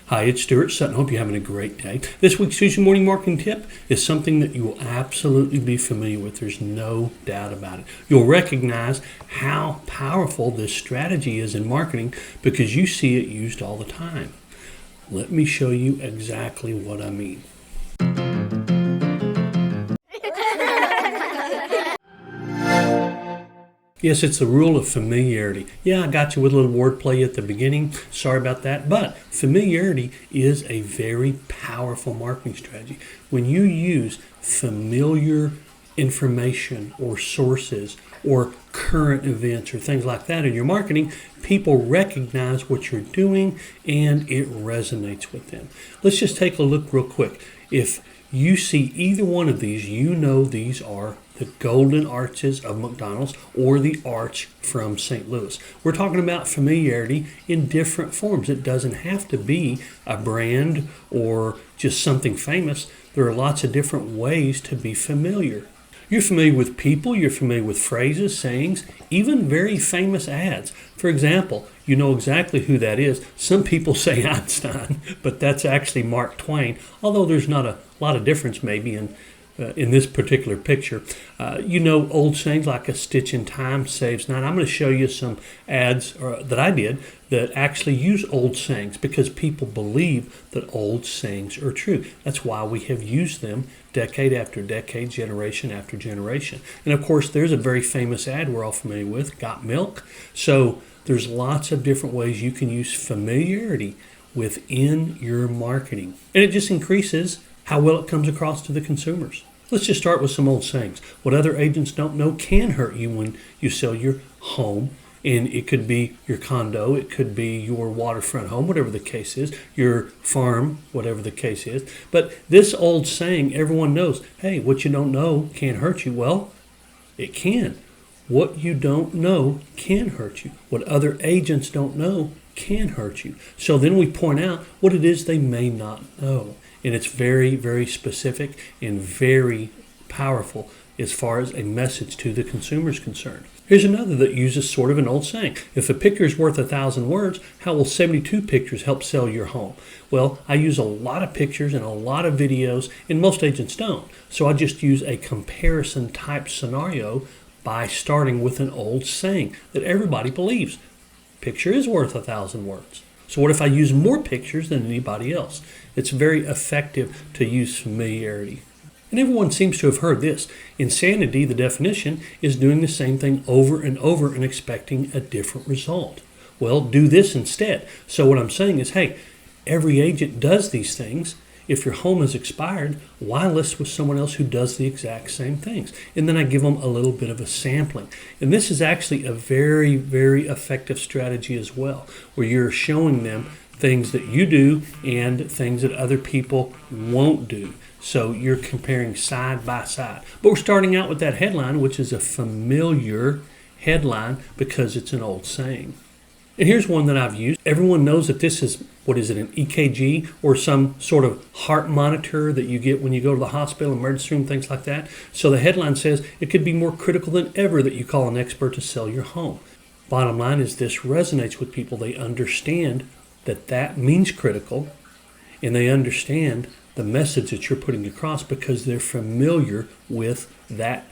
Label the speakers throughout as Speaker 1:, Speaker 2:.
Speaker 1: Hi, it's Stuart Sutton. Hope you're having a great day. This week's Tuesday morning marketing tip is something that you will absolutely be familiar with. There's no doubt about it. You'll recognize how powerful this strategy is in marketing because you see it used all the time. Let me show you exactly what I mean. Yes, it's the rule of familiarity. Yeah, I got you with a little wordplay at the beginning. Sorry about that. But familiarity is a very powerful marketing strategy. When you use familiar information or sources or current events or things like that in your marketing, people recognize what you're doing and it resonates with them. Let's just take a look real quick. If you see either one of these, you know these are the golden arches of McDonald's or the arch from St. Louis. We're talking about familiarity in different forms. It doesn't have to be a brand or just something famous. There are lots of different ways to be familiar. You're familiar with people, you're familiar with phrases, sayings, even very famous ads. For example, you know exactly who that is. Some people say Einstein, but that's actually Mark Twain, although there's not a lot of difference maybe in this particular picture. You know old sayings like a stitch in time saves nine. I'm going to show you some ads that I did that actually use old sayings because people believe that old sayings are true. That's why we have used them decade after decade, generation after generation. And of course, there's a very famous ad we're all familiar with, Got Milk. So there's lots of different ways you can use familiarity within your marketing. And it just increases how well it comes across to the consumers. Let's just start with some old sayings. What other agents don't know can hurt you when you sell your home. And it could be your condo, it could be your waterfront home, whatever the case is, your farm, whatever the case is. But this old saying, everyone knows, hey, what you don't know can't hurt you. Well, it can. What you don't know can hurt you. What other agents don't know can hurt you. So then we point out what it is they may not know. And it's very, very specific and very powerful as far as a message to the consumer is concerned. Here's another that uses sort of an old saying. If a picture is worth 1,000 words, how will 72 pictures help sell your home? Well, I use a lot of pictures and a lot of videos, and most agents don't. So I just use a comparison type scenario by starting with an old saying that everybody believes. Picture is worth 1,000 words. So what if I use more pictures than anybody else? It's very effective to use familiarity. And everyone seems to have heard this. Insanity, the definition, is doing the same thing over and over and expecting a different result. Well, do this instead. So what I'm saying is, hey, every agent does these things. If your home is expired, why list with someone else who does the exact same things? And then I give them a little bit of a sampling. And this is actually a very, very effective strategy as well, where you're showing them things that you do and things that other people won't do. So you're comparing side by side. But we're starting out with that headline, which is a familiar headline because it's an old saying. And here's one that I've used. Everyone knows that this is, an EKG or some sort of heart monitor that you get when you go to the hospital, emergency room, things like that. So the headline says, it could be more critical than ever that you call an expert to sell your home. Bottom line is this resonates with people. They understand that means critical, and they understand the message that you're putting across because they're familiar with that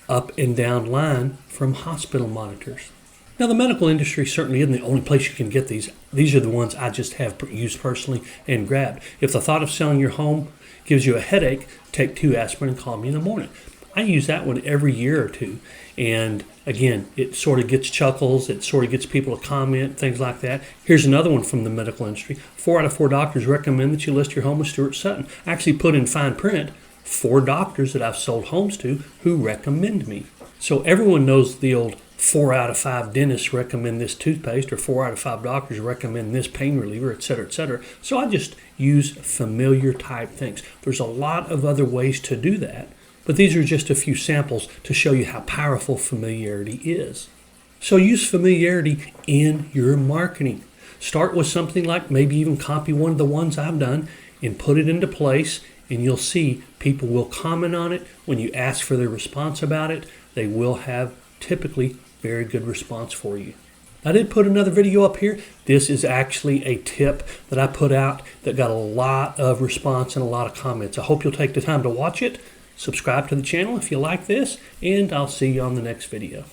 Speaker 1: up and down line from hospital monitors. Now, the medical industry certainly isn't the only place you can get these. These are the ones I just have used personally and grabbed. If the thought of selling your home gives you a headache, take 2 aspirin and call me in the morning. I use that one every year or two. And again, it sort of gets chuckles. It sort of gets people to comment, things like that. Here's another one from the medical industry. 4 out of 4 doctors recommend that you list your home with Stuart Sutton. I actually put in fine print 4 doctors that I've sold homes to who recommend me. So everyone knows the old 4 out of 5 dentists recommend this toothpaste, or 4 out of 5 doctors recommend this pain reliever, et cetera, et cetera. So I just use familiar type things. There's a lot of other ways to do that, but these are just a few samples to show you how powerful familiarity is. So use familiarity in your marketing. Start with something like maybe even copy one of the ones I've done and put it into place, and you'll see people will comment on it. When you ask for their response about it, they will have typically very good response for you. I did put another video up here. This is actually a tip that I put out that got a lot of response and a lot of comments. I hope you'll take the time to watch it. Subscribe to the channel if you like this, and I'll see you on the next video.